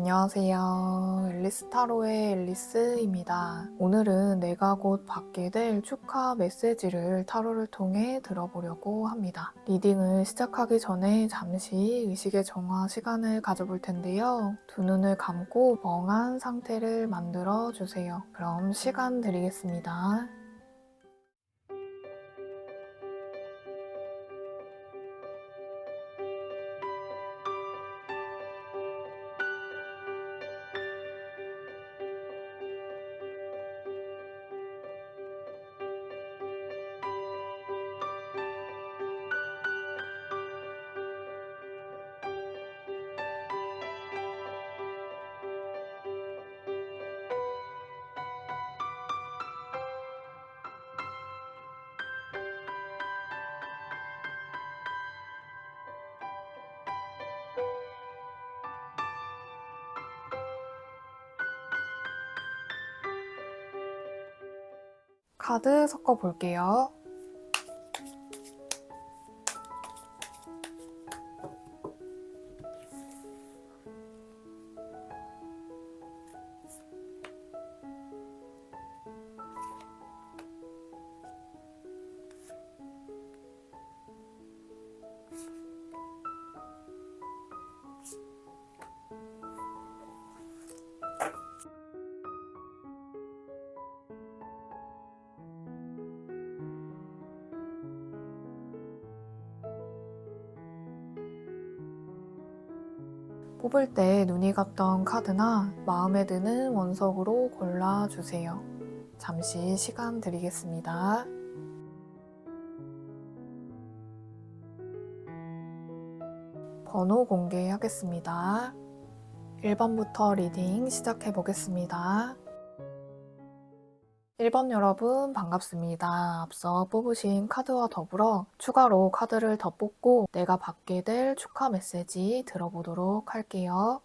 안녕하세요. 앨리스 타로의 앨리스입니다. 오늘은 내가 곧 받게 될 축하 메시지를 타로를 통해 들어보려고 합니다. 리딩을 시작하기 전에 잠시 의식의 정화 시간을 가져볼 텐데요. 두 눈을 감고 멍한 상태를 만들어 주세요. 그럼 시간 드리겠습니다. 카드 섞어 볼게요. 뽑을 때 눈이 갔던 카드나 마음에 드는 원석으로 골라주세요. 잠시 시간 드리겠습니다. 번호 공개하겠습니다. 1번부터 리딩 시작해 보겠습니다. 1번 여러분 반갑습니다. 앞서 뽑으신 카드와 더불어 추가로 카드를 더 뽑고 내가 받게 될 축하 메시지 들어보도록 할게요.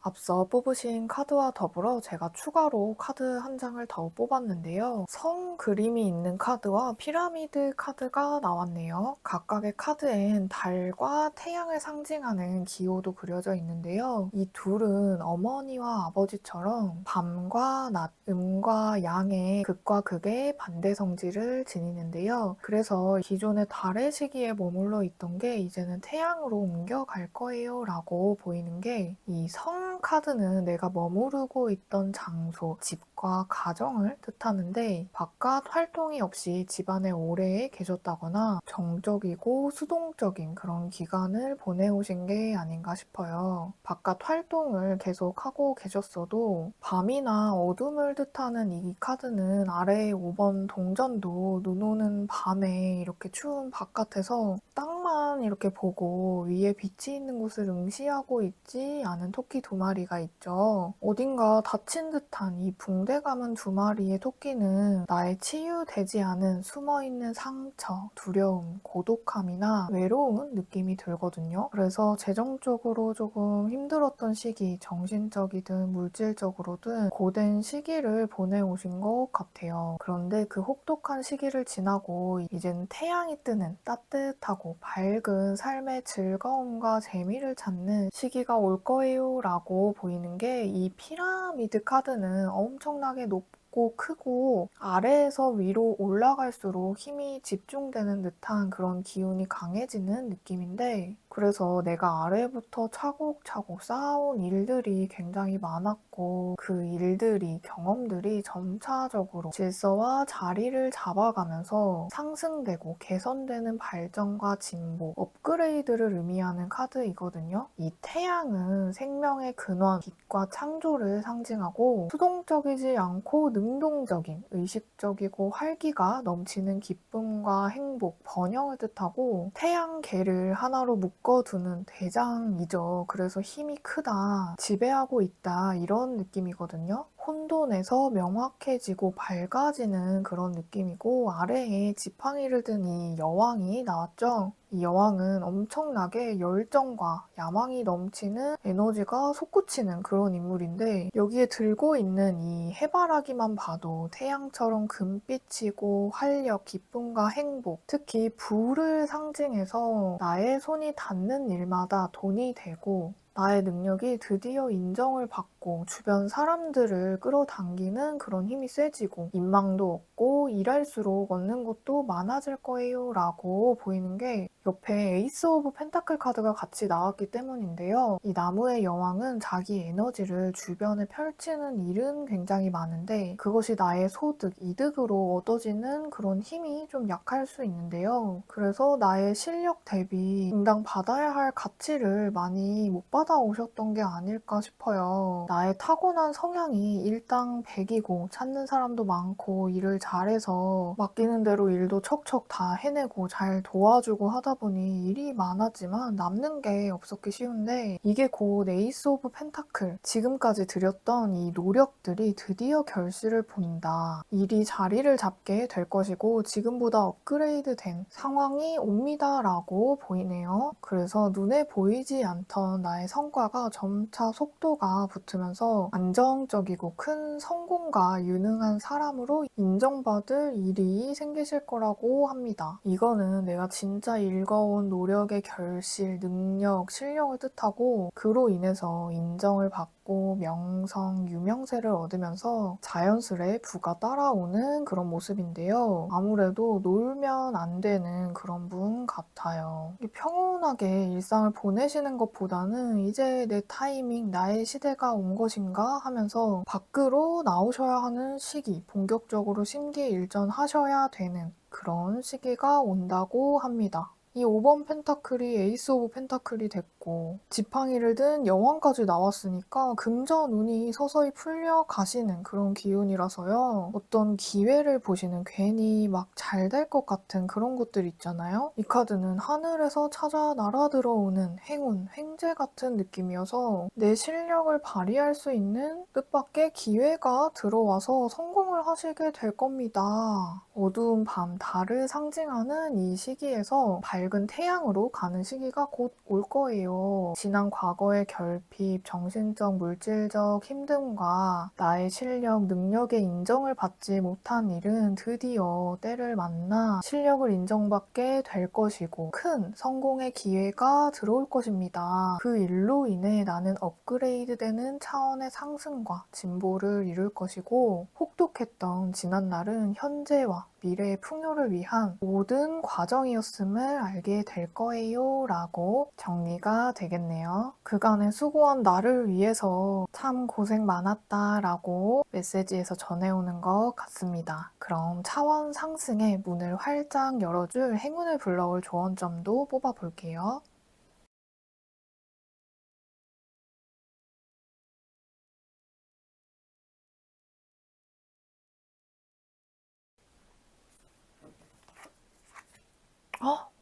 앞서 뽑으신 카드와 더불어 제가 추가로 카드 한 장을 더 뽑았는데요. 성 그림이 있는 카드와 피라미드 카드가 나왔네요. 각각의 카드엔 달과 태양을 상징하는 기호도 그려져 있는데요. 이 둘은 어머니와 아버지처럼 밤과 낮, 음과 양의 극과 극의 반대 성질을 지니는데요. 그래서 기존의 달의 시기에 머물러 있던 게 이제는 태양으로 옮겨갈 거예요 라고 보이는 게 이 성 카드는 내가 머무르고 있던 장소, 집과 가정을 뜻하는데 바깥 활동이 없이 집안에 오래 계셨다거나 정적이고 수동적인 그런 기간을 보내오신 게 아닌가 싶어요. 바깥 활동을 계속 하고 계셨어도 밤이나 어둠을 뜻하는 이 카드는 아래의 5번 동전도 눈 오는 밤에 이렇게 추운 바깥에서 땅만 이렇게 보고 위에 빛이 있는 곳을 응시하고 있지 않은 토끼 두 마리가 있죠. 어딘가 다친 듯한 이 붕대 감은 두 마리의 토끼는 나의 치유되지 않은 숨어있는 상처, 두려움, 고독함이나 외로운 느낌이 들거든요. 그래서 재정적으로 조금 힘들었던 시기, 정신적이든 물질적으로든 고된 시기를 보내오신 것 같아요. 그런데 그 혹독한 시기를 지나고 이제는 태양이 뜨는 따뜻하고 밝은 삶의 즐거움과 재미를 찾는 시기가 올 거예요 라고 보이는 게 이 피라미드 카드는 엄청나게 높고 크고 아래에서 위로 올라갈수록 힘이 집중되는 듯한 그런 기운이 강해지는 느낌인데 그래서 내가 아래부터 차곡차곡 쌓아온 일들이 굉장히 많았고 그 일들이, 경험들이 점차적으로 질서와 자리를 잡아가면서 상승되고 개선되는 발전과 진보, 업그레이드를 의미하는 카드이거든요. 이 태양은 생명의 근원, 빛과 창조를 상징하고 수동적이지 않고 능동적인, 의식적이고 활기가 넘치는 기쁨과 행복, 번영을 뜻하고 태양계를 하나로 묶어두는 대장이죠. 그래서 힘이 크다, 지배하고 있다 이런 느낌이거든요. 혼돈에서 명확해지고 밝아지는 그런 느낌이고, 아래에 지팡이를 든 이 여왕이 나왔죠. 이 여왕은 엄청나게 열정과 야망이 넘치는 에너지가 솟구치는 그런 인물인데, 여기에 들고 있는 이 해바라기만 봐도 태양처럼 금빛이고 활력, 기쁨과 행복, 특히 부를 상징해서 나의 손이 닿는 일마다 돈이 되고 나의 능력이 드디어 인정을 받고 주변 사람들을 끌어당기는 그런 힘이 세지고 인망도 얻고 일할수록 얻는 것도 많아질 거예요 라고 보이는 게 옆에 에이스 오브 펜타클 카드가 같이 나왔기 때문인데요. 이 나무의 여왕은 자기 에너지를 주변에 펼치는 일은 굉장히 많은데 그것이 나의 소득, 이득으로 얻어지는 그런 힘이 좀 약할 수 있는데요. 그래서 나의 실력 대비 인당 받아야 할 가치를 많이 못 받아오셨던 게 아닐까 싶어요. 나의 타고난 성향이 일당 100이고 찾는 사람도 많고 일을 잘해서 맡기는 대로 일도 척척 다 해내고 잘 도와주고 하다 보니 일이 많았지만 남는 게 없었기 쉬운데 이게 곧 에이스 오브 펜타클, 지금까지 들였던 이 노력들이 드디어 결실을 본다. 일이 자리를 잡게 될 것이고 지금보다 업그레이드된 상황이 옵니다 라고 보이네요. 그래서 눈에 보이지 않던 나의 성과가 점차 속도가 붙으면서 안정적이고 큰 성공과 유능한 사람으로 인정받을 일이 생기실 거라고 합니다. 이거는 내가 진짜 일궈온 노력의 결실, 능력, 실력을 뜻하고 그로 인해서 인정을 받고 명성, 유명세를 얻으면서 자연스레 부가 따라오는 그런 모습인데요. 아무래도 놀면 안 되는 그런 분 같아요. 평온하게 일상을 보내시는 것보다는 이제 내 타이밍, 나의 시대가 온 것인가 하면서 밖으로 나오셔야 하는 시기, 본격적으로 심기일전하셔야 되는 그런 시기가 온다고 합니다. 이 5번 펜타클이 에이스 오브 펜타클이 됐고 지팡이를 든 여왕까지 나왔으니까 금전 운이 서서히 풀려 가시는 그런 기운이라서요. 어떤 기회를 보시는 괜히 막 잘 될 것 같은 그런 것들 있잖아요. 이 카드는 하늘에서 찾아 날아들어오는 행운, 횡재 같은 느낌이어서 내 실력을 발휘할 수 있는 뜻밖의 기회가 들어와서 성공을 하시게 될 겁니다. 어두운 밤, 달을 상징하는 이 시기에서 밝은 태양으로 가는 시기가 곧 올 거예요. 지난 과거의 결핍, 정신적, 물질적 힘듦과 나의 실력, 능력의 인정을 받지 못한 일은 드디어 때를 만나 실력을 인정받게 될 것이고 큰 성공의 기회가 들어올 것입니다. 그 일로 인해 나는 업그레이드되는 차원의 상승과 진보를 이룰 것이고 혹독했던 지난날은 현재와 미래의 풍요를 위한 모든 과정이었음을 알게 될 거예요 라고 정리가 되겠네요. 그간의 수고한 나를 위해서 참 고생 많았다 라고 메시지에서 전해오는 것 같습니다. 그럼 차원 상승의 문을 활짝 열어줄 행운을 불러올 조언점도 뽑아볼게요.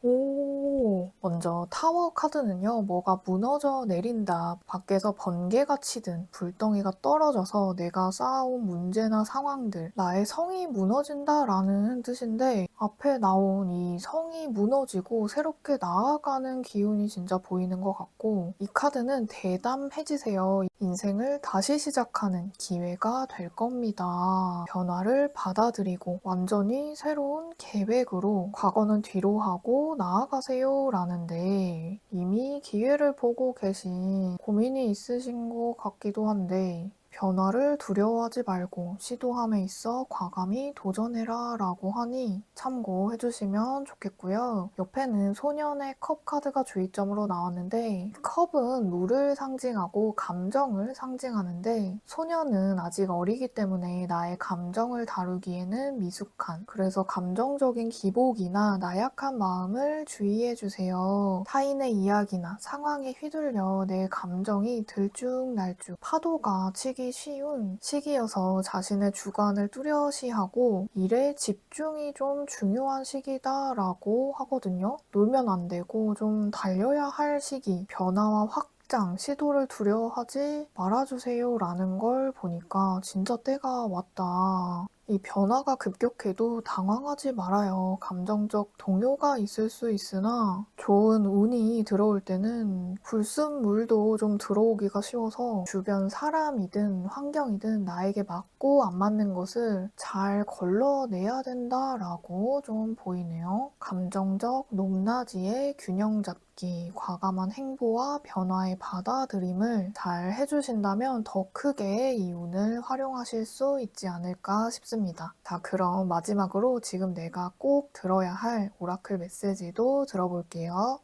오, 먼저 타워 카드는요, 뭐가 무너져 내린다, 밖에서 번개가 치든 불덩이가 떨어져서 내가 쌓아온 문제나 상황들, 나의 성이 무너진다라는 뜻인데, 앞에 나온 이 성이 무너지고 새롭게 나아가는 기운이 진짜 보이는 것 같고, 이 카드는 대담해지세요. 인생을 다시 시작하는 기회가 될 겁니다. 변화를 받아들이고 완전히 새로운 계획으로 과거는 뒤로 하고 나아가세요 라는데 이미 기회를 보고 계신 고민이 있으신 것 같기도 한데 변화를 두려워하지 말고 시도함에 있어 과감히 도전해라 라고 하니 참고해주시면 좋겠고요. 옆에는 소년의 컵 카드가 주의점으로 나왔는데 컵은 물을 상징하고 감정을 상징하는데 소년은 아직 어리기 때문에 나의 감정을 다루기에는 미숙한 그래서 감정적인 기복이나 나약한 마음을 주의해주세요. 타인의 이야기나 상황에 휘둘려 내 감정이 들쭉날쭉 파도가 치기 쉬운 시기여서 자신의 주관을 뚜렷이하고 일에 집중이 좀 중요한 시기다라고 하거든요. 놀면 안 되고 좀 달려야 할 시기, 변화와 살짝 시도를 두려워하지 말아주세요 라는 걸 보니까 진짜 때가 왔다. 이 변화가 급격해도 당황하지 말아요. 감정적 동요가 있을 수 있으나 좋은 운이 들어올 때는 불순물도 좀 들어오기가 쉬워서 주변 사람이든 환경이든 나에게 맞고 안 맞는 것을 잘 걸러내야 된다라고 좀 보이네요. 감정적 높낮이의 균형 잡기, 과감한 행보와 변화의 받아들임을 잘 해주신다면 더 크게 이 운을 활용하실 수 있지 않을까 싶습니다. 자, 그럼 마지막으로 지금 내가 꼭 들어야 할 오라클 메시지도 들어볼게요.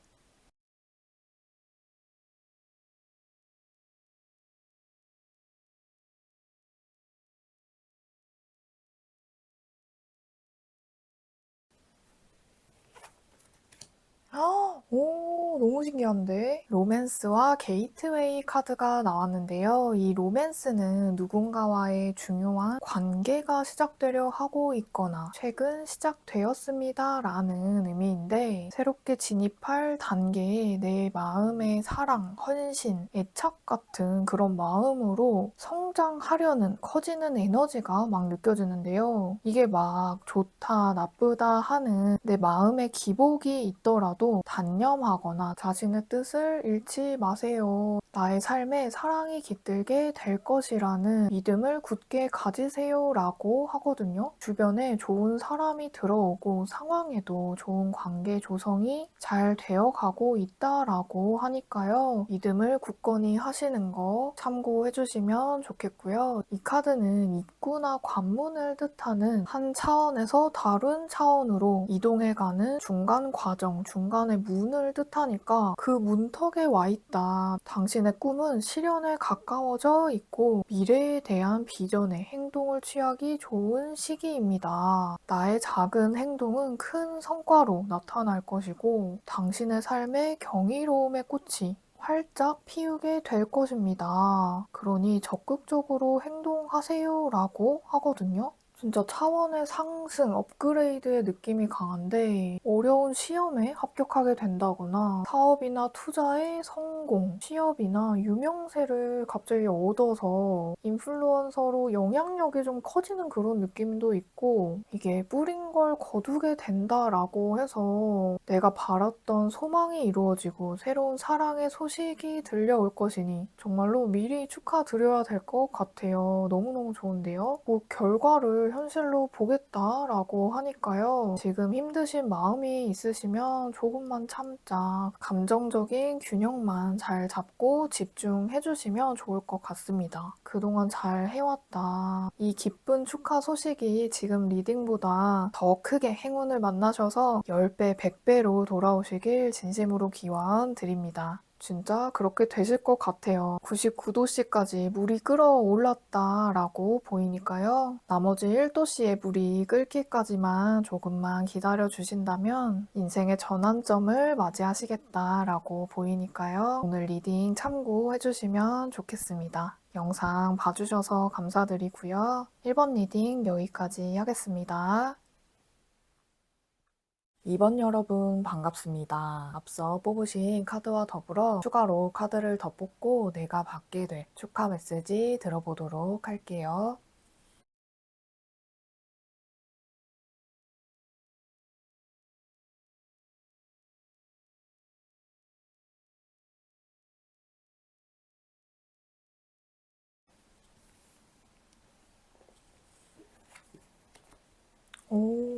오, 너무 신기한데? 로맨스와 게이트웨이 카드가 나왔는데요. 이 로맨스는 누군가와의 중요한 관계가 시작되려 하고 있거나 최근 시작되었습니다 라는 의미인데 새롭게 진입할 단계에 내 마음의 사랑, 헌신, 애착 같은 그런 마음으로 성장하려는 커지는 에너지가 막 느껴지는데요. 이게 막 좋다, 나쁘다 하는 내 마음의 기복이 있더라도 단념하거나 자신의 뜻을 잃지 마세요. 나의 삶에 사랑이 깃들게 될 것이라는 믿음을 굳게 가지세요 라고 하거든요. 주변에 좋은 사람이 들어오고 상황에도 좋은 관계 조성이 잘 되어가고 있다라고 하니까요. 믿음을 굳건히 하시는 거 참고해 주시면 좋겠고요. 이 카드는 입구나 관문을 뜻하는 한 차원에서 다른 차원으로 이동해가는 중간 과정, 중간의 문을 뜻하니까 그 문턱에 와 있다. 당신의 꿈은 실현에 가까워져 있고 미래에 대한 비전에 행동을 취하기 좋은 시기입니다. 나의 작은 행동은 큰 성과로 나타날 것이고 당신의 삶의 경이로움의 꽃이 활짝 피우게 될 것입니다. 그러니 적극적으로 행동하세요 라고 하거든요. 진짜 차원의 상승, 업그레이드의 느낌이 강한데 어려운 시험에 합격하게 된다거나 사업이나 투자의 성공, 취업이나 유명세를 갑자기 얻어서 인플루언서로 영향력이 좀 커지는 그런 느낌도 있고 이게 뿌린 걸 거두게 된다라고 해서 내가 바랐던 소망이 이루어지고 새로운 사랑의 소식이 들려올 것이니 정말로 미리 축하드려야 될 것 같아요. 너무너무 좋은데요? 뭐 결과를 현실로 보겠다라고 하니까요. 지금 힘드신 마음이 있으시면 조금만 참자. 감정적인 균형만 잘 잡고 집중해주시면 좋을 것 같습니다. 그동안 잘 해왔다. 이 기쁜 축하 소식이 지금 리딩보다 더 크게 행운을 만나셔서 10배, 100배로 돌아오시길 진심으로 기원 드립니다. 진짜 그렇게 되실 것 같아요. 99도씨까지 물이 끓어올랐다라고 보이니까요. 나머지 1도씨의 물이 끓기까지만 조금만 기다려 주신다면 인생의 전환점을 맞이하시겠다라고 보이니까요. 오늘 리딩 참고해 주시면 좋겠습니다. 영상 봐주셔서 감사드리고요. 1번 리딩 여기까지 하겠습니다. 2번 여러분 반갑습니다. 앞서 뽑으신 카드와 더불어 추가로 카드를 더 뽑고 내가 받게 될 축하 메시지 들어보도록 할게요. 오.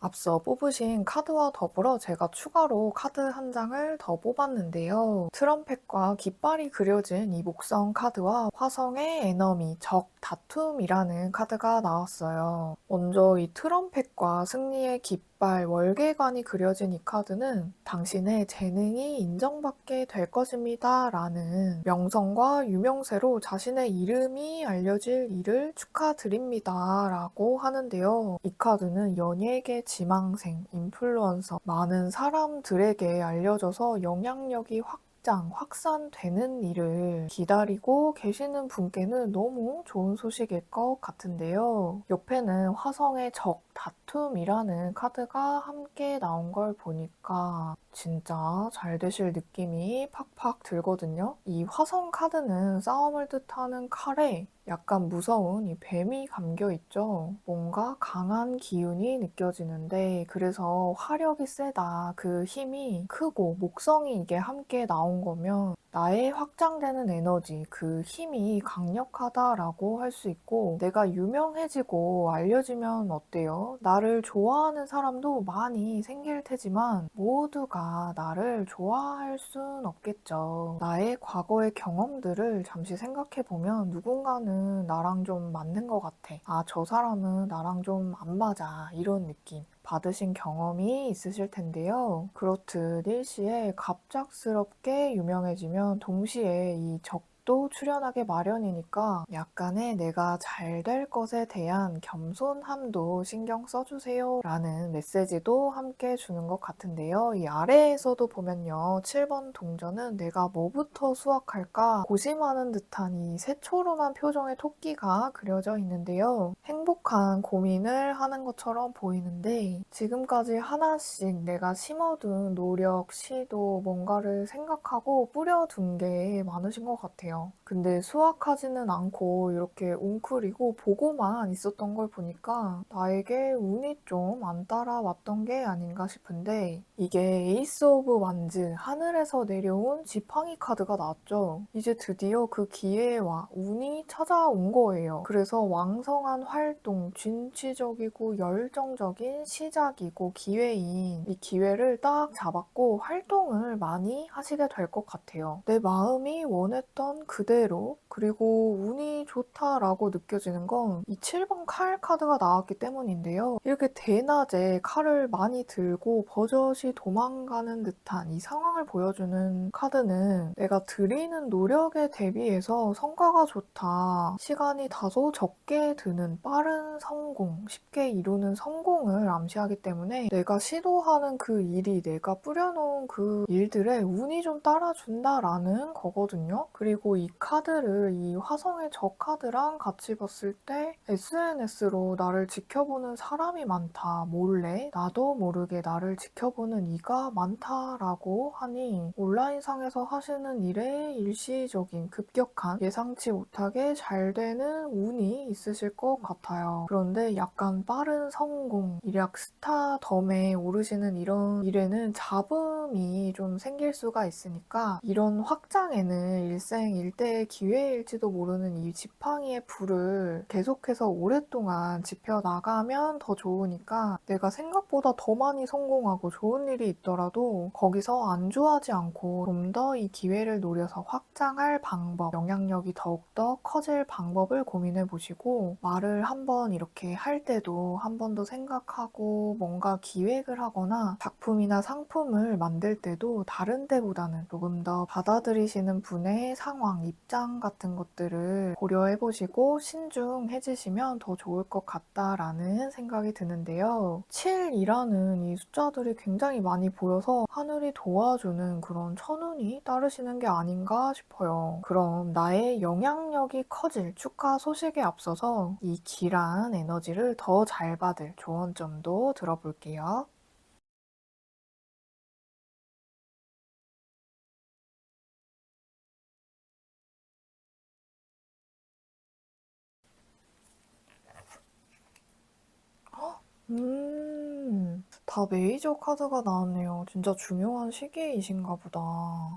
앞서 뽑으신 카드와 더불어 제가 추가로 카드 한 장을 더 뽑았는데요. 트럼펫과 깃발이 그려진 이 목성 카드와 화성의 에너미, 적, 다툼이라는 카드가 나왔어요. 먼저 이 트럼펫과 승리의 깃발, 월계관이 그려진 이 카드는 당신의 재능이 인정받게 될 것입니다 라는 명성과 유명세로 자신의 이름이 알려질 일을 축하드립니다 라고 하는데요. 이 카드는 연예계 지망생, 인플루언서, 많은 사람들에게 알려져서 영향력이 확 확산되는 일을 기다리고 계시는 분께는 너무 좋은 소식일 것 같은데요. 옆에는 화성의 적 다툼이라는 카드가 함께 나온 걸 보니까 진짜 잘 되실 느낌이 팍팍 들거든요. 이 화성 카드는 싸움을 뜻하는 칼에 약간 무서운 이 뱀이 감겨 있죠. 뭔가 강한 기운이 느껴지는데 그래서 화력이 세다, 그 힘이 크고 목성이 이게 함께 나온 거면 나의 확장되는 에너지, 그 힘이 강력하다라고 할 수 있고 내가 유명해지고 알려지면 어때요? 나를 좋아하는 사람도 많이 생길 테지만 모두가 나를 좋아할 순 없겠죠. 나의 과거의 경험들을 잠시 생각해보면 누군가는 나랑 좀 맞는 것 같아. 아, 저 사람은 나랑 좀 안 맞아. 이런 느낌. 받으신 경험이 있으실 텐데요. 그렇듯 일시에 갑작스럽게 유명해지면 동시에 이 적도 출현하게 마련이니까 약간의 내가 잘 될 것에 대한 겸손함도 신경 써주세요 라는 메시지도 함께 주는 것 같은데요. 이 아래에서도 보면요. 7번 동전은 내가 뭐부터 수확할까 고심하는 듯한 이 새초롬한 표정의 토끼가 그려져 있는데요. 행복한 고민을 하는 것처럼 보이는데 지금까지 하나씩 내가 심어둔 노력, 시도, 뭔가를 생각하고 뿌려둔 게 많으신 것 같아요. 근데 수확하지는 않고 이렇게 웅크리고 보고만 있었던 걸 보니까 나에게 운이 좀 안 따라왔던 게 아닌가 싶은데 이게 에이스 오브 완즈, 하늘에서 내려온 지팡이 카드가 나왔죠. 이제 드디어 그 기회와 운이 찾아온 거예요. 그래서 왕성한 활동, 진취적이고 열정적인 시작이고 기회인 이 기회를 딱 잡았고 활동을 많이 하시게 될 것 같아요. 내 마음이 원했던 그대로 그리고 운이 좋다라고 느껴지는 건 이 7번 칼 카드가 나왔기 때문인데요. 이렇게 대낮에 칼을 많이 들고 버젓이 도망가는 듯한 이 상황을 보여주는 카드는 내가 들이는 노력에 대비해서 성과가 좋다. 시간이 다소 적게 드는 빠른 성공, 쉽게 이루는 성공을 암시하기 때문에 내가 시도하는 그 일이 내가 뿌려놓은 그 일들에 운이 좀 따라준다라는 거거든요. 그리고 이 카드를 이 화성의 저 카드랑 같이 봤을 때 SNS로 나를 지켜보는 사람이 많다. 몰래 나도 모르게 나를 지켜보는 이가 많다라고 하니 온라인상에서 하시는 일에 일시적인 급격한 예상치 못하게 잘 되는 운이 있으실 것 같아요. 그런데 약간 빠른 성공, 일약 스타덤에 오르시는 이런 일에는 잡음이 좀 생길 수가 있으니까 이런 확장에는 일생일대의 기회일지도 모르는 이 지팡이의 불을 계속해서 오랫동안 지펴나가면 더 좋으니까 내가 생각보다 더 많이 성공하고 좋은 일이 있더라도 거기서 안주하지 않고 좀 더 이 기회를 노려서 확장할 방법, 영향력이 더욱더 커질 방법을 고민해 보시고 말을 한번 이렇게 할 때도 한 번 더 생각하고 뭔가 기획을 하거나 작품이나 상품을 만들 때도 다른 때보다는 조금 더 받아들이시는 분의 상황, 입장 같은 것들을 고려해 보시고 신중해지시면 더 좋을 것 같다라는 생각이 드는데요. 7이라는 이 숫자들이 굉장히 많이 보여서 하늘이 도와주는 그런 천운이 따르시는 게 아닌가 싶어요. 그럼 나의 영향력이 커질 축하 소식에 앞서서 이 길한 에너지를 더 잘 받을 조언점도 들어볼게요. 다 메이저 카드가 나왔네요. 진짜 중요한 시기이신가 보다.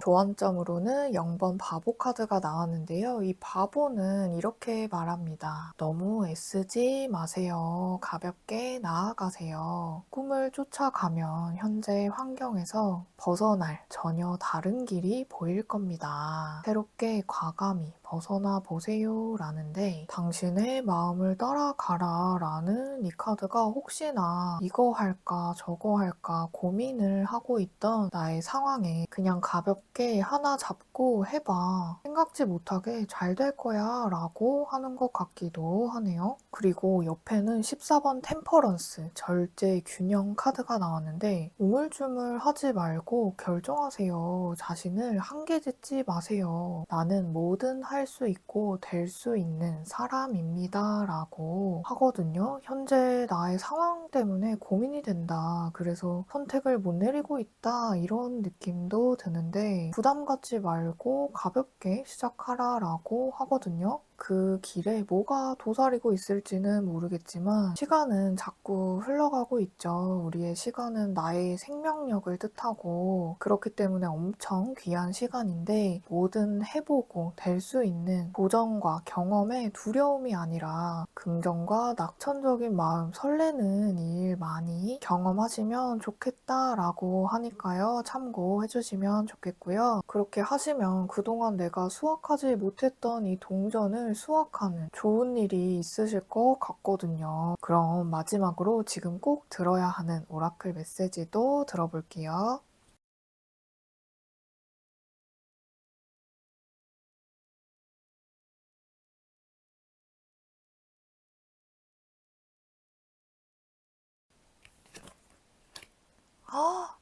교환점으로는 0번 바보 카드가 나왔는데요. 이 바보는 이렇게 말합니다. 너무 애쓰지 마세요. 가볍게 나아가세요. 꿈을 쫓아가면 현재 환경에서 벗어날 전혀 다른 길이 보일 겁니다. 새롭게 과감히 벗어나 보세요 라는데 당신의 마음을 따라가라 라는 이 카드가 혹시나 이거 할까 저거 할까 고민을 하고 있던 나의 상황에 그냥 가볍게 하나 잡고 해봐. 생각지 못하게 잘 될 거야 라고 하는 것 같기도 하네요. 그리고 옆에는 14번 템퍼런스 절제 균형 카드가 나왔는데 우물쭈물 하지 말고 결정하세요. 자신을 한계 짓지 마세요. 나는 뭐든 할 수 있고 될 수 있는 사람입니다 라고 하거든요. 현재 나의 상황 때문에 고민이 된다. 그래서 선택을 못 내리고 있다. 이런 느낌도 드는데 부담 갖지 말고 가볍게 시작하라 라고 하거든요. 그 길에 뭐가 도사리고 있을지는 모르겠지만 시간은 자꾸 흘러가고 있죠. 우리의 시간은 나의 생명력을 뜻하고 그렇기 때문에 엄청 귀한 시간인데 뭐든 해보고 될 수 있는 도전과 경험에 두려움이 아니라 긍정과 낙천적인 마음, 설레는 일 많이 경험하시면 좋겠다라고 하니까요. 참고해주시면 좋겠고요. 그렇게 하시면 그동안 내가 수확하지 못했던 이 동전을 수확하는 좋은 일이 있으실 것 같거든요. 그럼 마지막으로 지금 꼭 들어야 하는 오라클 메시지도 들어볼게요.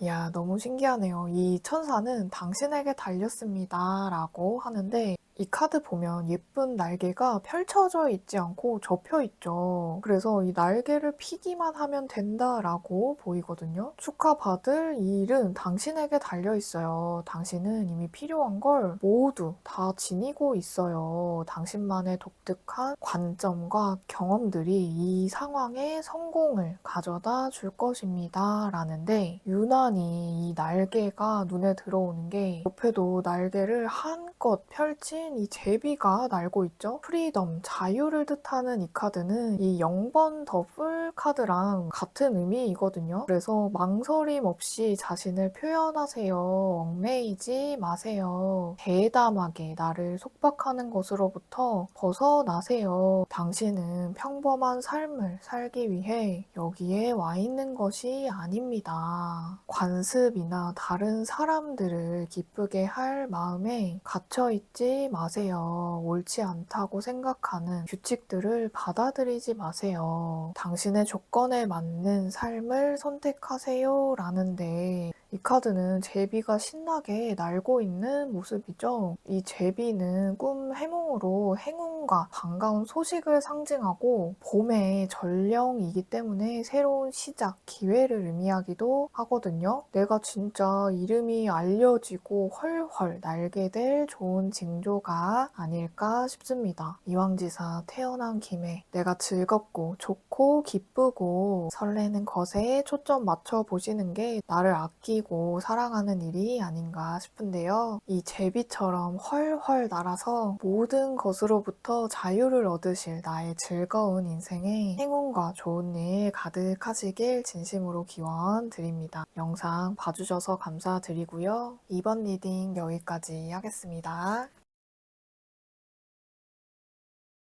야, 너무 신기하네요. 이 천사는 당신에게 달렸습니다. 라고 하는데 이 카드 보면 예쁜 날개가 펼쳐져 있지 않고 접혀 있죠. 그래서 이 날개를 피기만 하면 된다라고 보이거든요. 축하받을 이 일은 당신에게 달려 있어요. 당신은 이미 필요한 걸 모두 다 지니고 있어요. 당신만의 독특한 관점과 경험들이 이 상황에 성공을 가져다 줄 것입니다. 라는데 유난히 이 날개가 눈에 들어오는 게 옆에도 날개를 한껏 펼친 이 제비가 날고 있죠. 프리덤, 자유를 뜻하는 이 카드는 이 0번 더블 카드랑 같은 의미이거든요. 그래서 망설임 없이 자신을 표현하세요. 얽매이지 마세요. 대담하게 나를 속박하는 것으로부터 벗어나세요. 당신은 평범한 삶을 살기 위해 여기에 와 있는 것이 아닙니다. 관습이나 다른 사람들을 기쁘게 할 마음에 갇혀있지 마세요. 옳지 않다고 생각하는 규칙들을 받아들이지 마세요. 당신의 조건에 맞는 삶을 선택하세요. 라는데 이 카드는 제비가 신나게 날고 있는 모습이죠. 이 제비는 꿈 해몽으로 행운과 반가운 소식을 상징하고 봄의 전령이기 때문에 새로운 시작, 기회를 의미하기도 하거든요. 내가 진짜 이름이 알려지고 헐헐 날게 될 좋은 징조가 아닐까 싶습니다. 이왕지사 태어난 김에 내가 즐겁고 좋고 기쁘고 설레는 것에 초점 맞춰 보시는 게 나를 아끼고 사랑하는 일이 아닌가 싶은데요. 이 제비처럼 헐헐 날아서 모든 것으로부터 자유를 얻으실 나의 즐거운 인생에 행운과 좋은 일 가득하시길 진심으로 기원 드립니다. 영상 봐주셔서 감사드리고요. 이번 리딩 여기까지 하겠습니다.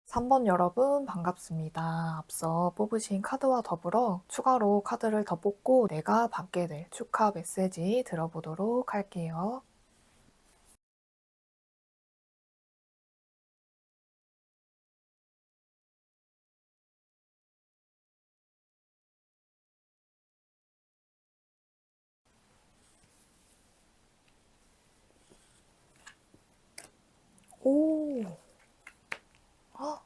3번 여러분 반갑습니다. 앞서 뽑으신 카드와 더불어 추가로 카드를 더 뽑고 내가 받게 될 축하 메시지 들어보도록 할게요. 오! 헉!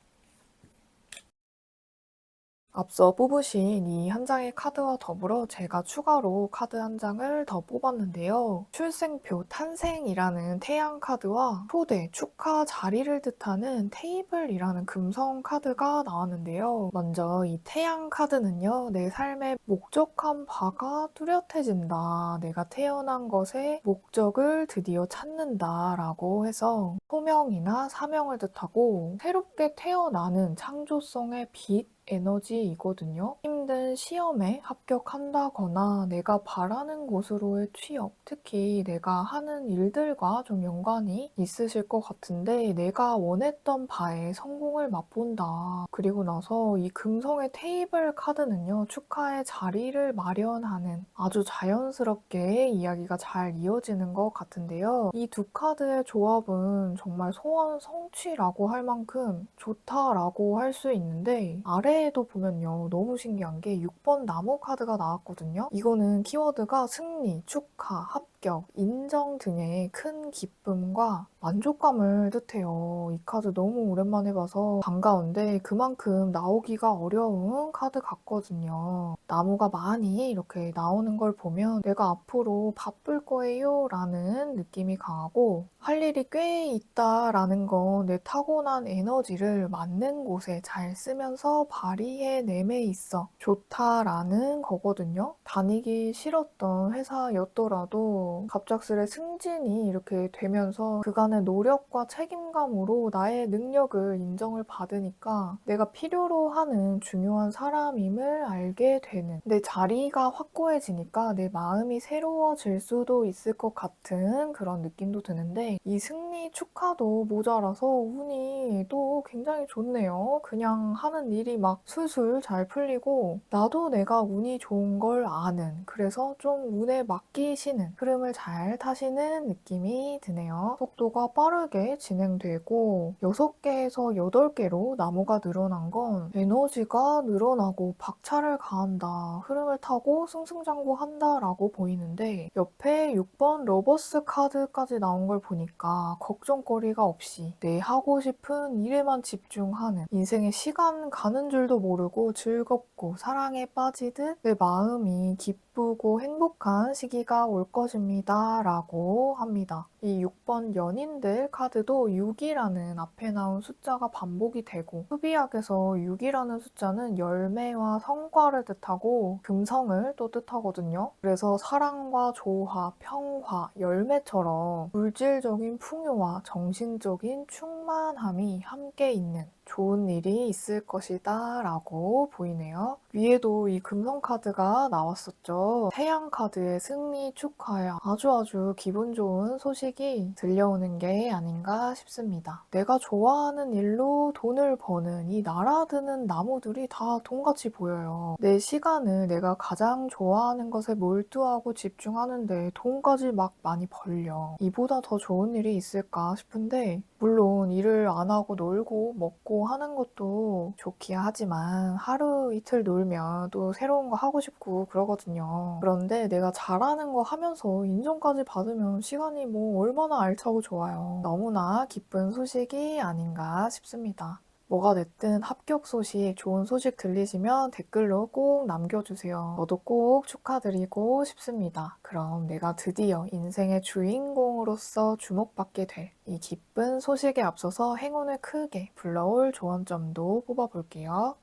앞서 뽑으신 이 한 장의 카드와 더불어 제가 추가로 카드 한 장을 더 뽑았는데요. 출생표 탄생이라는 태양 카드와 초대, 축하 자리를 뜻하는 테이블이라는 금성 카드가 나왔는데요. 먼저 이 태양 카드는요. 내 삶의 목적한 바가 뚜렷해진다. 내가 태어난 것의 목적을 드디어 찾는다 라고 해서 소명이나 사명을 뜻하고 새롭게 태어나는 창조성의 빛 에너지이거든요. 힘 힘든 시험에 합격한다거나 내가 바라는 곳으로의 취업, 특히 내가 하는 일들과 좀 연관이 있으실 것 같은데 내가 원했던 바에 성공을 맛본다. 그리고 나서 이 금성의 테이블 카드는요, 축하의 자리를 마련하는 아주 자연스럽게 이야기가 잘 이어지는 것 같은데요. 이 두 카드의 조합은 정말 소원 성취라고 할 만큼 좋다라고 할 수 있는데 아래에도 보면요. 너무 신기한 게 6번 나무 카드가 나왔거든요. 이거는 키워드가 승리, 축하, 합격, 인정 등의 큰 기쁨과 만족감을 뜻해요. 이 카드 너무 오랜만에 봐서 반가운데 그만큼 나오기가 어려운 카드 같거든요. 나무가 많이 이렇게 나오는 걸 보면 내가 앞으로 바쁠 거예요 라는 느낌이 강하고 할 일이 꽤 있다라는 건 내 타고난 에너지를 맞는 곳에 잘 쓰면서 발휘해냄에 있어 좋다라는 거거든요. 다니기 싫었던 회사였더라도 갑작스레 승진이 이렇게 되면서 그간의 노력과 책임감으로 나의 능력을 인정을 받으니까 내가 필요로 하는 중요한 사람임을 알게 되는 내 자리가 확고해지니까 내 마음이 새로워질 수도 있을 것 같은 그런 느낌도 드는데 이 승리 축하도 모자라서 운이 또 굉장히 좋네요. 그냥 하는 일이 막 술술 잘 풀리고 나도 내가 운이 좋은 걸 아는 그래서 좀 운에 맡기시는 흐름을 잘 타시는 느낌이 드네요. 속도가 빠르게 진행되고 6개에서 8개로 나무가 늘어난 건 에너지가 늘어나고 박차를 가한다, 흐름을 타고 승승장구한다 라고 보이는데 옆에 6번 러버스 카드까지 나온 걸 보니까 걱정거리가 없이 내 하고 싶은 일에만 집중하는 인생의 시간 가는 줄도 모르고 즐겁고 사랑에 빠지듯 내 마음이 기쁘고 행복한 시기가 올 것입니다 라고 합니다. 이 6번 연인들 카드도 6이라는 앞에 나온 숫자가 반복이 되고 흡이약에서 6이라는 숫자는 열매와 성과를 뜻하고 금성을 또 뜻하거든요. 그래서 사랑과 조화, 평화, 열매처럼 물질적인 풍요와 정신적인 충만함이 함께 있는 좋은 일이 있을 것이다 라고 보이네요. 위에도 이 금성 카드가 나왔었죠. 태양 카드의 승리 축하에 아주 기분 좋은 소식이 들려오는 게 아닌가 싶습니다. 내가 좋아하는 일로 돈을 버는 이 날아드는 나무들이 다 돈같이 보여요. 내 시간을 내가 가장 좋아하는 것에 몰두하고 집중하는데 돈까지 막 많이 벌려. 이보다 더 좋은 일이 있을까 싶은데 물론 일을 안 하고 놀고 먹고 하는 것도 좋기야 하지만 하루 이틀 놀면 또 새로운 거 하고 싶고 그러거든요. 그런데 내가 잘하는 거 하면서 인정까지 받으면 시간이 뭐 얼마나 알차고 좋아요. 너무나 기쁜 소식이 아닌가 싶습니다. 뭐가 됐든 합격 소식, 좋은 소식 들리시면 댓글로 꼭 남겨주세요. 저도 꼭 축하드리고 싶습니다. 그럼 내가 드디어 인생의 주인공으로서 주목받게 될 이 기쁜 소식에 앞서서 행운을 크게 불러올 조언점도 뽑아볼게요.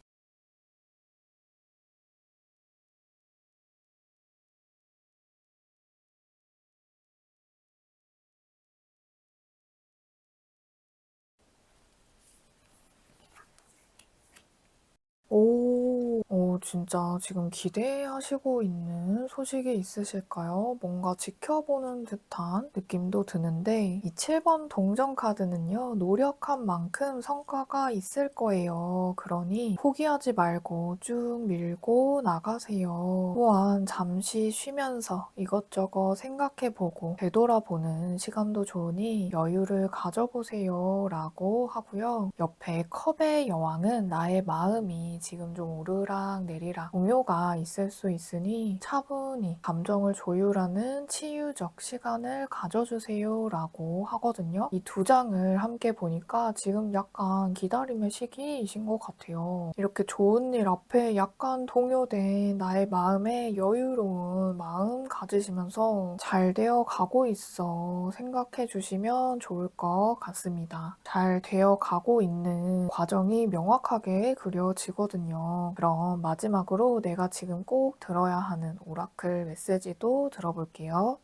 진짜 지금 기대하시고 있는 소식이 있으실까요? 뭔가 지켜보는 듯한 느낌도 드는데 이 7번 동전 카드는요. 노력한 만큼 성과가 있을 거예요. 그러니 포기하지 말고 쭉 밀고 나가세요. 또한 잠시 쉬면서 이것저것 생각해보고 되돌아보는 시간도 좋으니 여유를 가져보세요 라고 하고요. 옆에 컵의 여왕은 나의 마음이 지금 좀 오르락 내리락 동요가 있을 수 있으니 차분히 감정을 조율하는 치유적 시간을 가져주세요 라고 하거든요. 이 두 장을 함께 보니까 지금 약간 기다림의 시기이신 것 같아요. 이렇게 좋은 일 앞에 약간 동요된 나의 마음에 여유로운 마음 가지시면서 잘 되어 가고 있어 생각해 주시면 좋을 것 같습니다. 잘 되어 가고 있는 과정이 명확하게 그려지거든요. 그럼 마지막으로 내가 지금 꼭 들어야 하는 오라클 메시지도 들어볼게요.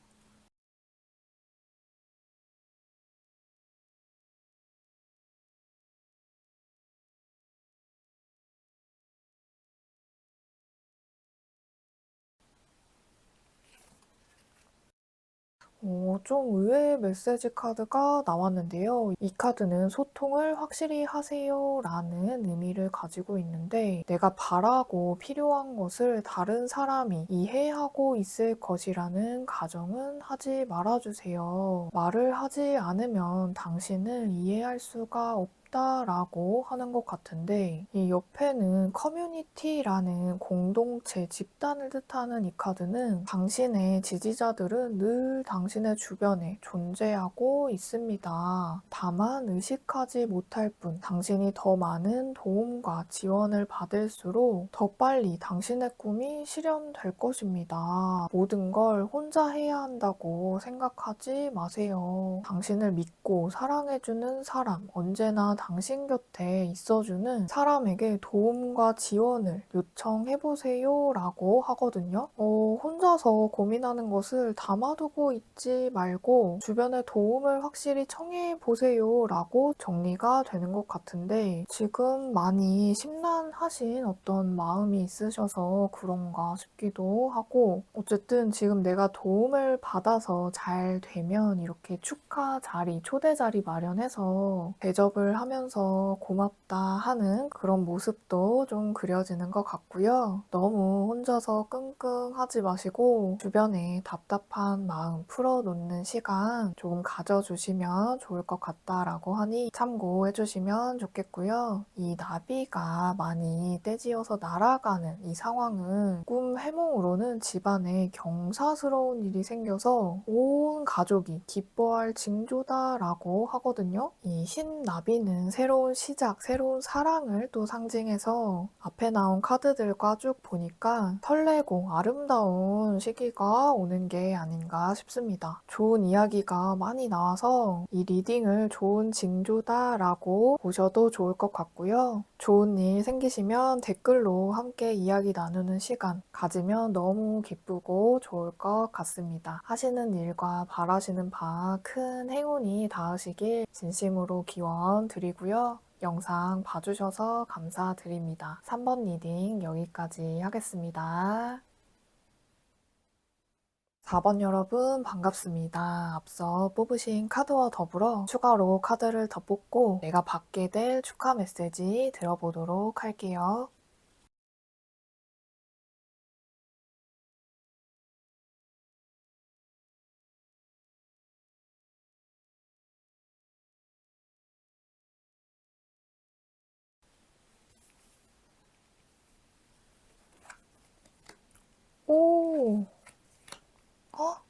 좀 의외의 메시지 카드가 나왔는데요. 이 카드는 소통을 확실히 하세요 라는 의미를 가지고 있는데 내가 바라고 필요한 것을 다른 사람이 이해하고 있을 것이라는 가정은 하지 말아주세요. 말을 하지 않으면 당신을 이해할 수가 라고 하는 것 같은데 이 옆에는 커뮤니티라는 공동체, 집단을 뜻하는 이 카드는 당신의 지지자들은 늘 당신의 주변에 존재하고 있습니다. 다만 의식하지 못할 뿐 당신이 더 많은 도움과 지원을 받을수록 더 빨리 당신의 꿈이 실현될 것입니다. 모든 걸 혼자 해야 한다고 생각하지 마세요. 당신을 믿고 사랑해주는 사람, 언제나 당신 곁에 있어주는 사람에게 도움과 지원을 요청해보세요 라고 하거든요. 혼자서 고민하는 것을 담아두고 있지 말고 주변에 도움을 확실히 청해보세요 라고 정리가 되는 것 같은데 지금 많이 심란하신 어떤 마음이 있으셔서 그런가 싶기도 하고 어쨌든 지금 내가 도움을 받아서 잘 되면 이렇게 축하 자리, 초대 자리 마련해서 대접을 하면서 고맙다 하는 그런 모습도 좀 그려지는 것 같고요. 너무 혼자서 끙끙하지 마시고 주변에 답답한 마음 풀어놓는 시간 조금 가져주시면 좋을 것 같다라고 하니 참고해주시면 좋겠고요. 이 나비가 많이 떼지어서 날아가는 이 상황은 꿈 해몽으로는 집안에 경사스러운 일이 생겨서 온 가족이 기뻐할 징조다라고 하거든요. 이 흰 나비는 새로운 시작, 새로운 사랑을 또 상징해서 앞에 나온 카드들과 쭉 보니까 설레고 아름다운 시기가 오는 게 아닌가 싶습니다. 좋은 이야기가 많이 나와서 이 리딩을 좋은 징조다라고 보셔도 좋을 것 같고요. 좋은 일 생기시면 댓글로 함께 이야기 나누는 시간 가지면 너무 기쁘고 좋을 것 같습니다. 하시는 일과 바라시는 바 큰 행운이 닿으시길 진심으로 기원 드리고요. 영상 봐주셔서 감사드립니다. 3번 리딩 여기까지 하겠습니다. 4번 여러분 반갑습니다. 앞서 뽑으신 카드와 더불어 추가로 카드를 더 뽑고 내가 받게 될 축하 메시지 들어보도록 할게요. 오! 헉!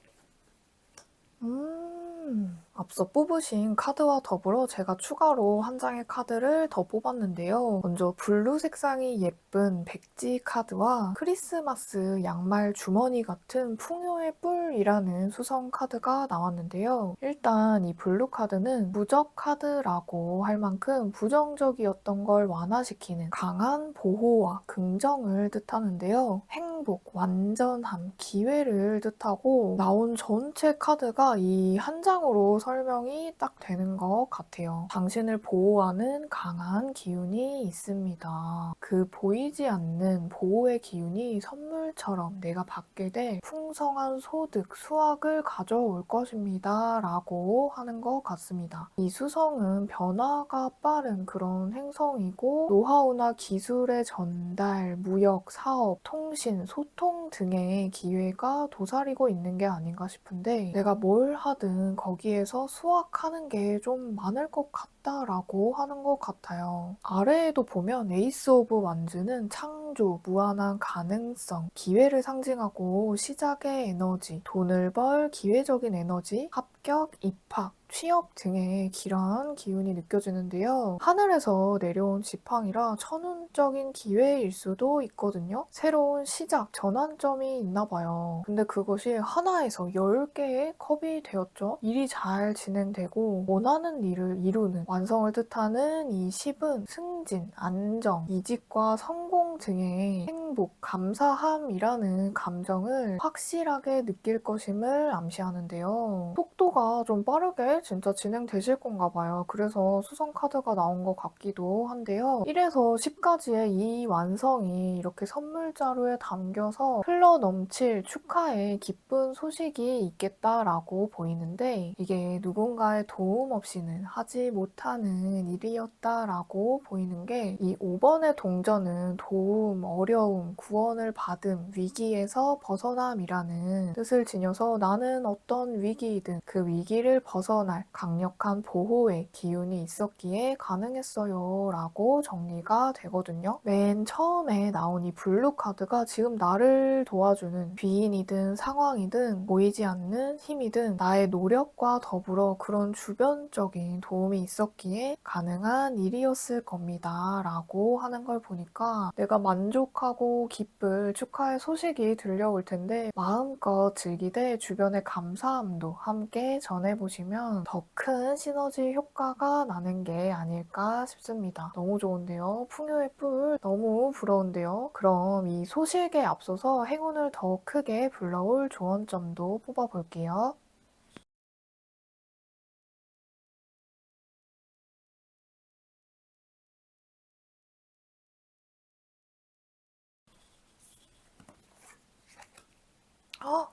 앞서 뽑으신 카드와 더불어 제가 추가로 한 장의 카드를 더 뽑았는데요. 먼저 블루 색상이 예쁜 백지 카드와 크리스마스 양말 주머니 같은 풍요의 뿔이라는 수성 카드가 나왔는데요. 일단 이 블루 카드는 무적 카드라고 할 만큼 부정적이었던 걸 완화시키는 강한 보호와 긍정을 뜻하는데요. 행복, 완전함, 기회를 뜻하고 나온 전체 카드가 이 한 장으로 설명이 딱 되는 것 같아요. 당신을 보호하는 강한 기운이 있습니다. 그 보이지 않는 보호의 기운이 선물처럼 내가 받게 될 풍성한 소득, 수확을 가져올 것입니다. 라고 하는 것 같습니다. 이 수성은 변화가 빠른 그런 행성이고 노하우나 기술의 전달, 무역, 사업, 통신, 소통 등의 기회가 도사리고 있는 게 아닌가 싶은데 내가 뭘 하든 거기에서 수확하는 게 좀 많을 것 같다라고 하는 것 같아요. 아래에도 보면 에이스 오브 완즈는 창조, 무한한 가능성, 기회를 상징하고 시작의 에너지, 돈을 벌 기회적인 에너지, 합격, 입학, 취업 등의 기러한 기운이 느껴지는데요. 하늘에서 내려온 지팡이라 천운적인 기회일 수도 있거든요. 새로운 시작, 전환점이 있나 봐요. 근데 그것이 하나에서 10개의 컵이 되었죠. 일이 잘 진행되고 원하는 일을 이루는 완성을 뜻하는 이 10은 승진, 안정, 이직과 성공 등의 행복, 감사함이라는 감정을 확실하게 느낄 것임을 암시하는데요. 속도가 좀 빠르게 진짜 진행되실 건가 봐요. 그래서 수성 카드가 나온 것 같기도 한데요. 1에서 10까지의 이 완성이 이렇게 선물 자루에 담겨서 흘러 넘칠 축하의 기쁜 소식이 있겠다라고 보이는데, 이게 누군가의 도움 없이는 하지 못하는 일이었다라고 보이는 게, 이 5번의 동전은 도움, 어려움, 구원을 받음, 위기에서 벗어남이라는 뜻을 지녀서 나는 어떤 위기이든 그 위기를 벗어날 강력한 보호의 기운이 있었기에 가능했어요 라고 정리가 되거든요. 맨 처음에 나온 이 블루 카드가 지금 나를 도와주는 귀인이든 상황이든 보이지 않는 힘이든 나의 노력과 더불어 그런 주변적인 도움이 있었기에 가능한 일이었을 겁니다 라고 하는 걸 보니까 내가 만족하고 기쁠 축하의 소식이 들려올 텐데 마음껏 즐기되 주변의 감사함도 함께 전해보시면 더 큰 시너지 효과가 나는 게 아닐까 싶습니다. 너무 좋은데요? 풍요의 뿔 너무 부러운데요? 그럼 이 소식에 앞서서 행운을 더 크게 불러올 조언점도 뽑아볼게요. 헉,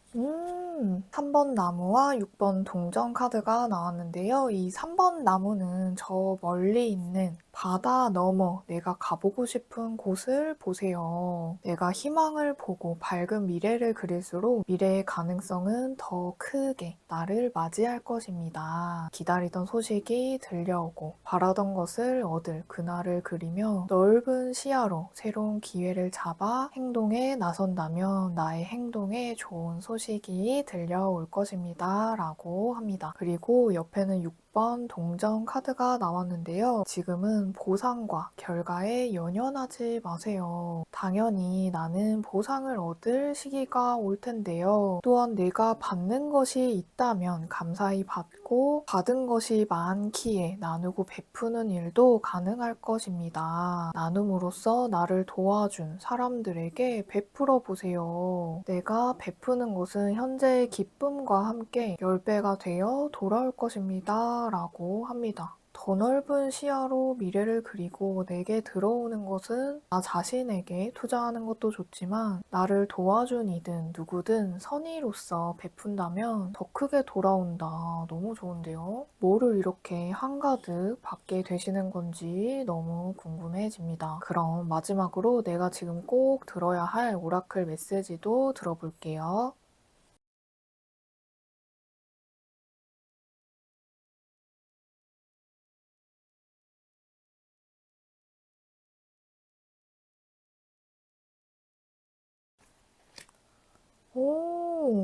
3번 나무와 6번 동전 카드가 나왔는데요. 이 3번 나무는 저 멀리 있는 바다 너머 내가 가보고 싶은 곳을 보세요. 내가 희망을 보고 밝은 미래를 그릴수록 미래의 가능성은 더 크게 나를 맞이할 것입니다. 기다리던 소식이 들려오고 바라던 것을 얻을 그날을 그리며 넓은 시야로 새로운 기회를 잡아 행동에 나선다면 나의 행동에 좋은 소식이 들려올 것입니다. 라고 합니다. 그리고 옆에는 6번 동전 카드가 나왔는데요. 지금은 보상과 결과에 연연하지 마세요. 당연히 나는 보상을 얻을 시기가 올 텐데요. 또한 내가 받는 것이 있다면 감사히 받고 받은 것이 많기에 나누고 베푸는 일도 가능할 것입니다. 나눔으로써 나를 도와준 사람들에게 베풀어 보세요. 내가 베푸는 것은 현재의 기쁨과 함께 10배가 되어 돌아올 것입니다. 라고 합니다. 더 넓은 시야로 미래를 그리고 내게 들어오는 것은 나 자신에게 투자하는 것도 좋지만 나를 도와준 이든 누구든 선의로서 베푼다면 더 크게 돌아온다. 너무 좋은데요? 뭐를 이렇게 한가득 받게 되시는 건지 너무 궁금해집니다. 그럼 마지막으로 내가 지금 꼭 들어야 할 오라클 메시지도 들어볼게요.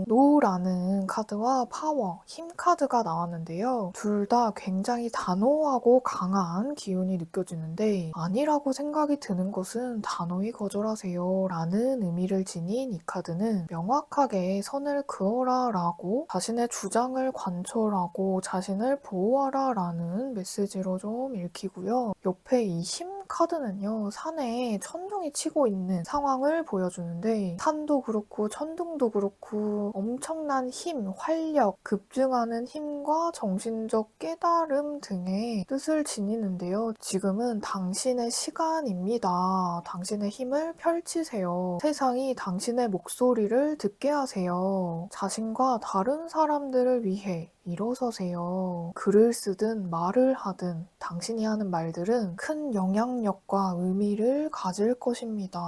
노라는 카드와 파워, 힘 카드가 나왔는데요. 둘 다 굉장히 단호하고 강한 기운이 느껴지는데 아니라고 생각이 드는 것은 단호히 거절하세요 라는 의미를 지닌 이 카드는 명확하게 선을 그어라 라고 자신의 주장을 관철하고 자신을 보호하라 라는 메시지로 좀 읽히고요. 옆에 이 힘 카드는요. 산에 천둥이 치고 있는 상황을 보여주는데 산도 그렇고 천둥도 그렇고 엄청난 힘, 활력, 급증하는 힘과 정신적 깨달음 등의 뜻을 지니는데요. 지금은 당신의 시간입니다. 당신의 힘을 펼치세요. 세상이 당신의 목소리를 듣게 하세요. 자신과 다른 사람들을 위해 일어서세요. 글을 쓰든 말을 하든 당신이 하는 말들은 큰 영향력과 의미를 가질 것입니다.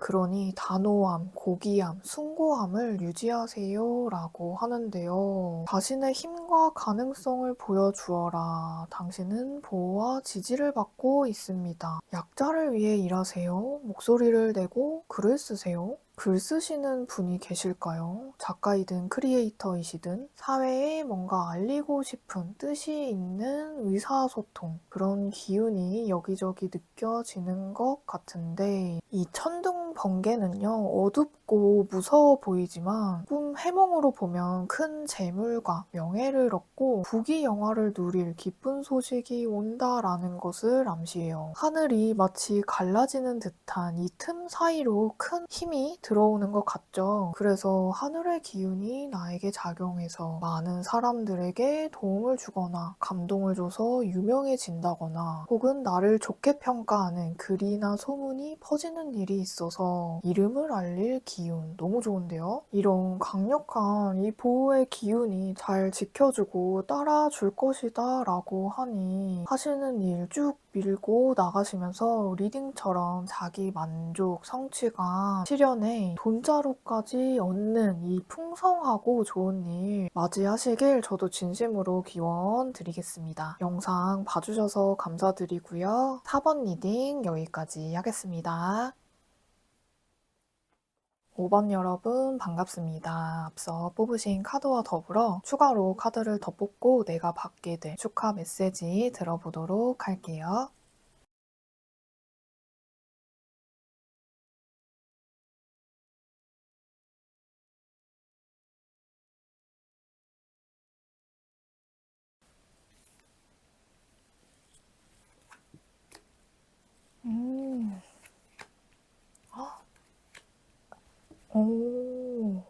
그러니 단호함, 고귀함, 숭고함을 유지하세요 라고 하는데요. 자신의 힘과 가능성을 보여주어라. 당신은 보호와 지지를 받고 있습니다. 약자를 위해 일하세요. 목소리를 내고 글을 쓰세요. 글 쓰시는 분이 계실까요? 작가이든 크리에이터이시든 사회에 뭔가 알리고 싶은 뜻이 있는 의사소통, 그런 기운이 여기저기 느껴지는 것 같은데, 이 천둥 번개는요, 어둡고 무서워 보이지만 꿈 해몽으로 보면 큰 재물과 명예를 얻고 부귀영화를 누릴 기쁜 소식이 온다라는 것을 암시해요. 하늘이 마치 갈라지는 듯한 이 틈 사이로 큰 힘이 들어오는 것 같죠. 그래서 하늘의 기운이 나에게 작용해서 많은 사람들에게 도움을 주거나 감동을 줘서 유명해진다거나 혹은 나를 좋게 평가하는 글이나 소문이 퍼지는 일이 있어서 이름을 알릴 기운, 너무 좋은데요? 이런 강력한 이 보호의 기운이 잘 지켜주고 따라줄 것이다 라고 하니 하시는 일 쭉 밀고 나가시면서 리딩처럼 자기 만족, 성취감, 실현에 돈자루까지 얻는 이 풍성하고 좋은 일 맞이하시길 저도 진심으로 기원 드리겠습니다. 영상 봐주셔서 감사드리고요. 4번 리딩 여기까지 하겠습니다. 5번 여러분 반갑습니다. 앞서 뽑으신 카드와 더불어 추가로 카드를 더 뽑고 내가 받게 될 축하 메시지 들어보도록 할게요. 음, 오.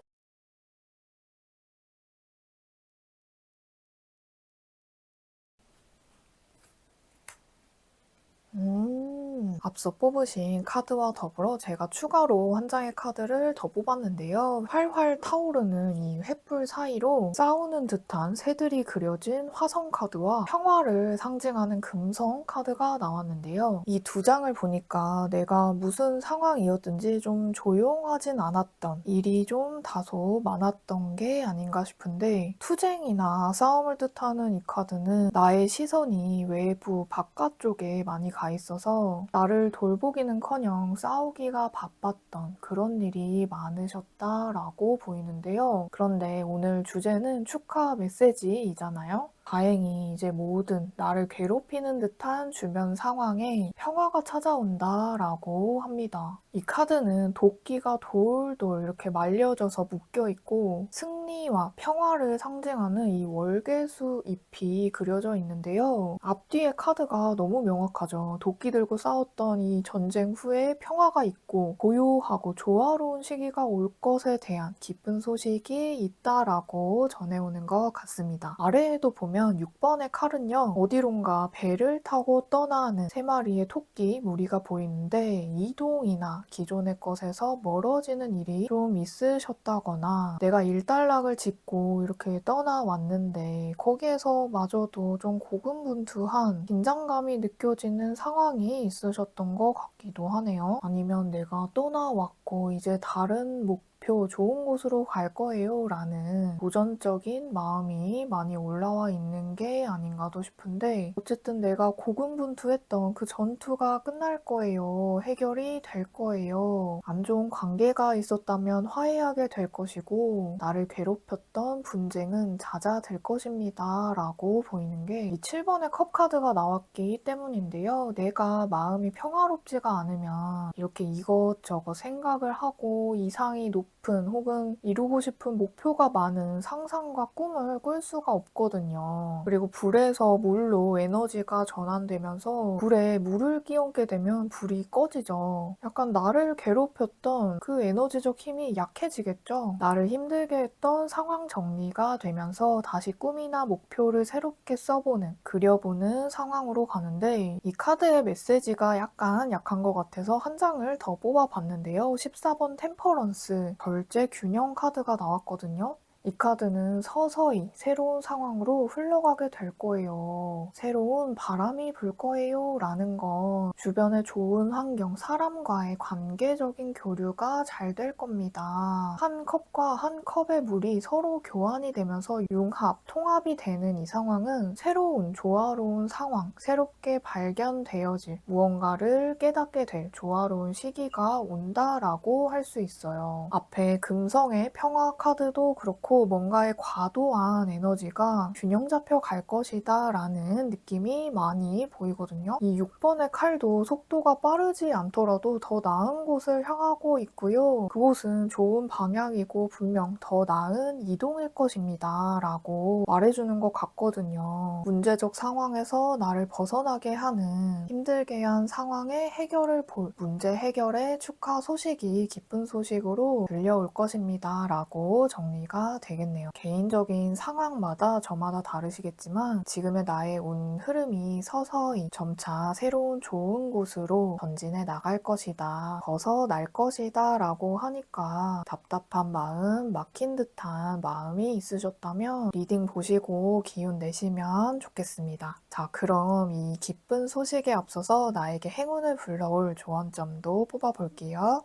앞서 뽑으신 카드와 더불어 제가 추가로 한 장의 카드를 더 뽑았는데요. 활활 타오르는 이 횃불 사이로 싸우는 듯한 새들이 그려진 화성 카드와 평화를 상징하는 금성 카드가 나왔는데요. 이 두 장을 보니까 내가 무슨 상황이었든지 좀 조용하진 않았던 일이 좀 다소 많았던 게 아닌가 싶은데, 투쟁이나 싸움을 뜻하는 이 카드는 나의 시선이 외부 바깥쪽에 많이 가 있어서 나를 돌보기는커녕 싸우기가 바빴던 그런 일이 많으셨다라고 보이는데요. 그런데 오늘 주제는 축하 메시지이잖아요. 다행히 이제 모든 나를 괴롭히는 듯한 주변 상황에 평화가 찾아온다라고 합니다. 이 카드는 도끼가 돌돌 이렇게 말려져서 묶여있고 승리와 평화를 상징하는 이 월계수 잎이 그려져 있는데요. 앞뒤의 카드가 너무 명확하죠. 도끼 들고 싸웠던 이 전쟁 후에 평화가 있고 고요하고 조화로운 시기가 올 것에 대한 기쁜 소식이 있다라고 전해오는 것 같습니다. 아래에도 보면 6번의 칼은요, 어디론가 배를 타고 떠나는 3마리의 토끼 무리가 보이는데 이동이나 기존의 것에서 멀어지는 일이 좀 있으셨다거나 내가 일단락을 짓고 이렇게 떠나왔는데 거기에서 마저도 좀 고군분투한 긴장감이 느껴지는 상황이 있으셨던 것 같기도 하네요. 아니면 내가 떠나왔고 이제 다른 목표, 좋은 곳으로 갈 거예요 라는 도전적인 마음이 많이 올라와 있는 게 아닌가도 싶은데, 어쨌든 내가 고군분투했던 그 전투가 끝날 거예요. 해결이 될 거예요. 안 좋은 관계가 있었다면 화해하게 될 것이고 나를 괴롭혔던 분쟁은 잦아들 것입니다 라고 보이는 게 이 7번의 컵 카드가 나왔기 때문인데요. 내가 마음이 평화롭지가 않으면 이렇게 이것저것 생각을 하고 이상이 높은 혹은 이루고 싶은 목표가 많은 상상과 꿈을 꿀 수가 없거든요. 그리고 불에서 물로 에너지가 전환되면서 불에 물을 끼얹게 되면 불이 꺼지죠. 약간 나를 괴롭혔던 그 에너지적 힘이 약해지겠죠. 나를 힘들게 했던 상황 정리가 되면서 다시 꿈이나 목표를 새롭게 써보는, 그려보는 상황으로 가는데, 이 카드의 메시지가 약간 약한 것 같아서 한 장을 더 뽑아봤는데요. 14번 템퍼런스, 결제 균형 카드가 나왔거든요. 이 카드는 서서히 새로운 상황으로 흘러가게 될 거예요. 새로운 바람이 불 거예요 라는 건 주변의 좋은 환경, 사람과의 관계적인 교류가 잘 될 겁니다. 한 컵과 한 컵의 물이 서로 교환이 되면서 융합, 통합이 되는 이 상황은 새로운 조화로운 상황, 새롭게 발견되어질 무언가를 깨닫게 될 조화로운 시기가 온다라고 할 수 있어요. 앞에 금성의 평화 카드도 그렇고 뭔가의 과도한 에너지가 균형 잡혀 갈 것이다 라는 느낌이 많이 보이거든요. 이 6번의 칼도 속도가 빠르지 않더라도 더 나은 곳을 향하고 있고요. 그곳은 좋은 방향이고 분명 더 나은 이동일 것입니다 라고 말해주는 것 같거든요. 문제적 상황에서 나를 벗어나게 하는, 힘들게 한 상황의 해결을 볼, 문제 해결의 축하 소식이 기쁜 소식으로 들려올 것입니다 라고 정리가 되겠네요. 개인적인 상황마다 저마다 다르시겠지만 지금의 나의 운 흐름이 서서히 점차 새로운 좋은 곳으로 전진해 나갈 것이다, 벗어날 것이다 라고 하니까 답답한 마음, 막힌 듯한 마음이 있으셨다면 리딩 보시고 기운 내시면 좋겠습니다. 자, 그럼 이 기쁜 소식에 앞서서 나에게 행운을 불러올 조언점도 뽑아볼게요.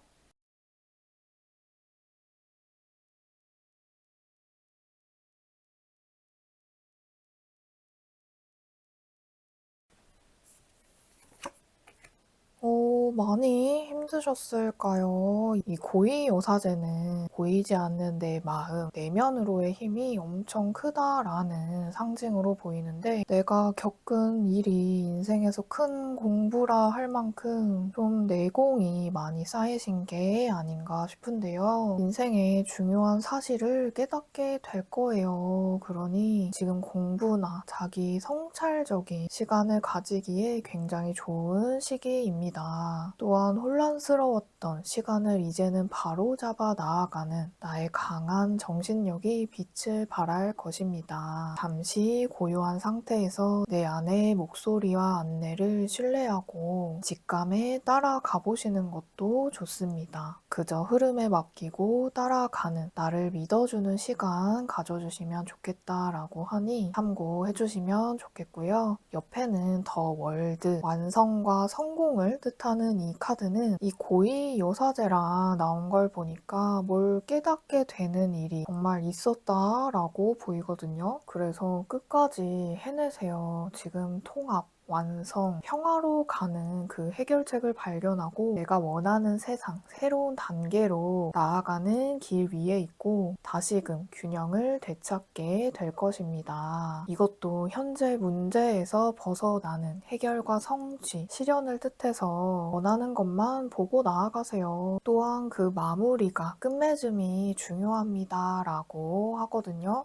많이 힘드셨을까요? 이 고이요사제는 보이지 않는 내 마음, 내면으로의 힘이 엄청 크다라는 상징으로 보이는데 내가 겪은 일이 인생에서 큰 공부라 할 만큼 좀 내공이 많이 쌓이신 게 아닌가 싶은데요. 인생의 중요한 사실을 깨닫게 될 거예요. 그러니 지금 공부나 자기 성찰적인 시간을 가지기에 굉장히 좋은 시기입니다. 또한 혼란스러웠던 시간을 이제는 바로잡아 나아가는 나의 강한 정신력이 빛을 발할 것입니다. 잠시 고요한 상태에서 내 안의 목소리와 안내를 신뢰하고 직감에 따라가 보시는 것도 좋습니다. 그저 흐름에 맡기고 따라가는 나를 믿어주는 시간 가져주시면 좋겠다라고 하니 참고해주시면 좋겠고요. 옆에는 더 월드, 완성과 성공을 뜻하는 이 카드는 이 고이요사제라 나온 걸 보니까 뭘 깨닫게 되는 일이 정말 있었다라고 보이거든요. 그래서 끝까지 해내세요. 지금 통합, 완성, 평화로 가는 그 해결책을 발견하고 내가 원하는 세상, 새로운 단계로 나아가는 길 위에 있고 다시금 균형을 되찾게 될 것입니다. 이것도 현재 문제에서 벗어나는 해결과 성취, 실현을 뜻해서 원하는 것만 보고 나아가세요. 또한 그 마무리가, 끝맺음이 중요합니다 라고 하거든요.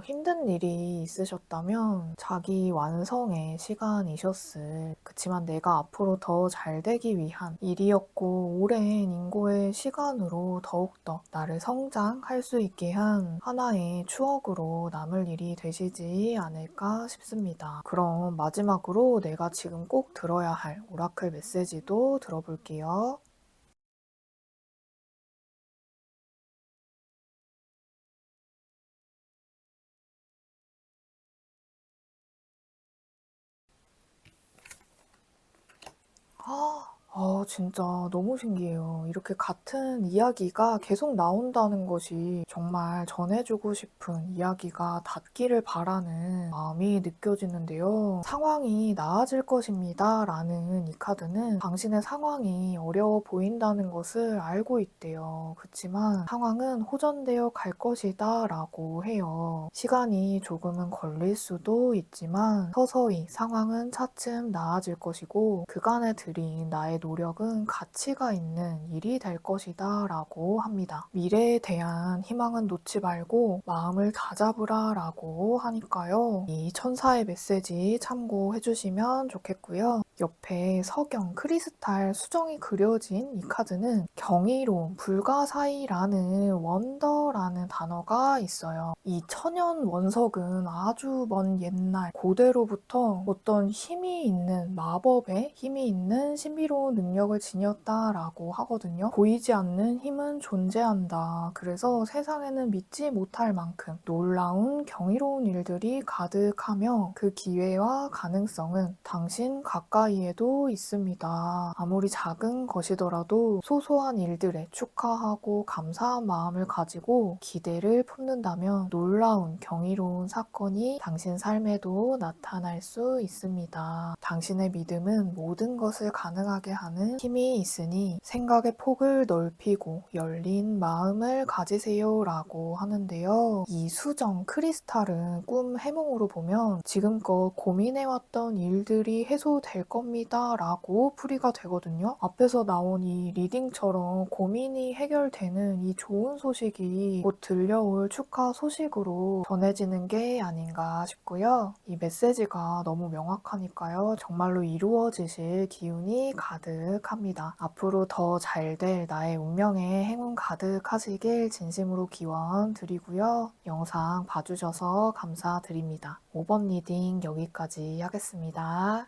힘든 일이 있으셨다면 자기 완성의 시간이셨을, 그치만 내가 앞으로 더 잘 되기 위한 일이었고 오랜 인고의 시간으로 더욱더 나를 성장할 수 있게 한 하나의 추억으로 남을 일이 되시지 않을까 싶습니다. 그럼 마지막으로 내가 지금 꼭 들어야 할 오라클 메시지도 들어볼게요. 진짜 너무 신기해요. 이렇게 같은 이야기가 계속 나온다는 것이 정말 전해주고 싶은 이야기가 닿기를 바라는 마음이 느껴지는데요. 상황이 나아질 것입니다 라는 이 카드는 당신의 상황이 어려워 보인다는 것을 알고 있대요. 그렇지만 상황은 호전되어 갈 것이다 라고 해요. 시간이 조금은 걸릴 수도 있지만 서서히 상황은 차츰 나아질 것이고 그간에 들인 나의 노력은 가치가 있는 일이 될 것이다 라고 합니다. 미래에 대한 희망은 놓지 말고 마음을 다잡으라 라고 하니까요. 이 천사의 메시지 참고해 주시면 좋겠고요. 옆에 석영, 크리스탈, 수정이 그려진 이 카드는 경이로움, 불가사의라는 원더라는 단어가 있어요. 이 천연 원석은 아주 먼 옛날 고대로부터 어떤 힘이 있는 마법에 힘이 있는 신비로운 능력을 지녔다라고 하거든요. 보이지 않는 힘은 존재한다. 그래서 세상에는 믿지 못할 만큼 놀라운 경이로운 일들이 가득하며 그 기회와 가능성은 당신 가까이에도 있습니다. 아무리 작은 것이더라도 소소한 일들에 축하하고 감사한 마음을 가지고 기대를 품는다면 놀라운 경이로운 사건이 당신 삶에도 나타날 수 있습니다. 당신의 믿음은 모든 것을 가능하게 하는 힘이 있으니 생각의 폭을 넓히고 열린 마음을 가지세요 라고 하는데요. 이 수정, 크리스탈은 꿈 해몽으로 보면 지금껏 고민해왔던 일들이 해소될 겁니다 라고 풀이가 되거든요. 앞에서 나온 이 리딩처럼 고민이 해결되는 이 좋은 소식이 곧 들려올 축하 소식으로 전해지는 게 아닌가 싶고요. 이 메시지가 너무 명확하니까요. 정말로 이루어지실 기운이 가득합니다. 앞으로 더 잘 될 나의 운명에 행운 가득하시길 진심으로 기원 드리고요. 영상 봐주셔서 감사드립니다. 5번 리딩 여기까지 하겠습니다.